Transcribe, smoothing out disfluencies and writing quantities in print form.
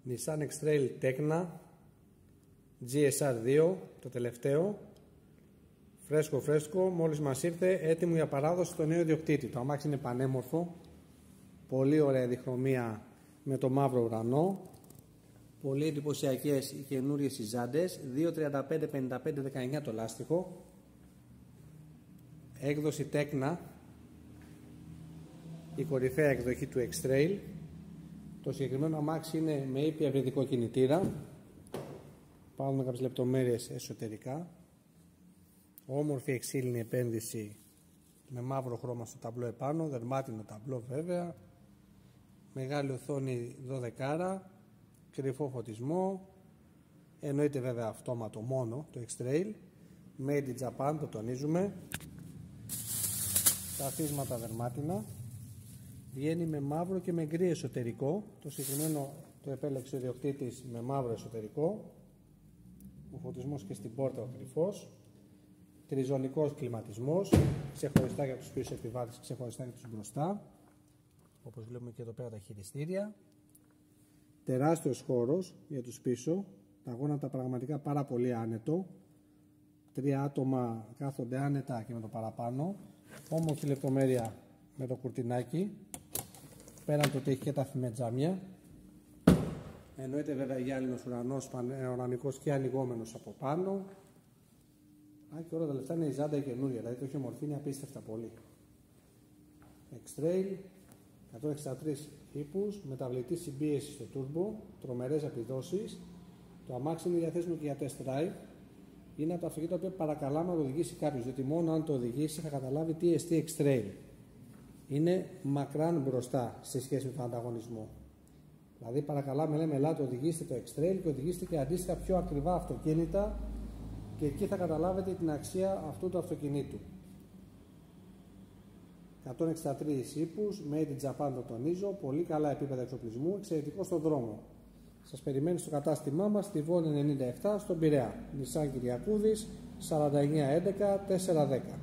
Nissan X-Trail Tecna GSR2, το τελευταίο, φρέσκο, μόλις μας ήρθε, έτοιμο για παράδοση στο νέο ιδιοκτήτη. Το αμάξι είναι πανέμορφο, πολύ ωραία διχρωμία με το μαύρο ουρανό, πολύ εντυπωσιακές οι καινούριες οι ζάντες, 2.35-55-19 το λάστιχο, έκδοση Tecna, η κορυφαία εκδοχή του X-Trail. Το συγκεκριμένο αμάξι είναι με ήπια ευρυδικό κινητήρα. Πάμε με κάποιες λεπτομέρειες εσωτερικά. Όμορφη εξήλινη επένδυση με μαύρο χρώμα στο ταμπλό επάνω, δερμάτινο ταμπλό βέβαια, μεγάλη οθόνη 12, κρυφό φωτισμό, εννοείται βέβαια αυτόματο μόνο το X-Trail, made in Japan, το τονίζουμε, τα αφίσματα δερμάτινα, βγαίνει με μαύρο και με γκρι εσωτερικό, το συγκεκριμένο το επέλεξε ο ιδιοκτήτης με μαύρο εσωτερικό, ο φωτισμός και στην πόρτα ο κρυφός, τριζωνικός κλιματισμός, ξεχωριστά για τους πίσω επιβάτες, ξεχωριστά για τους μπροστά, όπως βλέπουμε και εδώ πέρα τα χειριστήρια, τεράστιος χώρος για τους πίσω, τα γόνατα πραγματικά πάρα πολύ άνετο, 3 άτομα κάθονται άνετα και με το παραπάνω, όμορφη λεπτομέρεια με το κουρτινάκι, πέραν το ότι έχει και τα φημετζάμια, εννοείται βέβαια γυάλινος ουρανός πανοραμικός και ανοιγόμενος από πάνω. Και όλα τα λεφτά είναι η ζάντα η καινούρια, δηλαδή το έχει ομορφύνει απίστευτα πολύ. X-Trail, 163 ύπους, μεταβλητή συμπίεση στο turbo, τρομερές επιδόσεις. Το αμάξι είναι διαθέσιμο και για test drive. Είναι από τα αυτοκίνητα που παρακαλάμε να το οδηγήσει κάποιος, διότι μόνο αν το οδηγήσει θα καταλάβει τι εστί X-Trail. Είναι μακράν μπροστά σε σχέση με τον ανταγωνισμό. Δηλαδή παρακαλάμε, λέμε, ελάτε οδηγήστε το X-Trail και οδηγήστε και αντίστοιχα πιο ακριβά αυτοκίνητα και εκεί θα καταλάβετε την αξία αυτού του αυτοκινήτου. 163 ύπους, made in Japan το τονίζω, πολύ καλά επίπεδα εξοπλισμού, εξαιρετικό στον δρόμο. Σας περιμένει στο κατάστημά μας στη Βόλη 97 στον Πειραιά. Nissan Κυριακούδης 4911 410.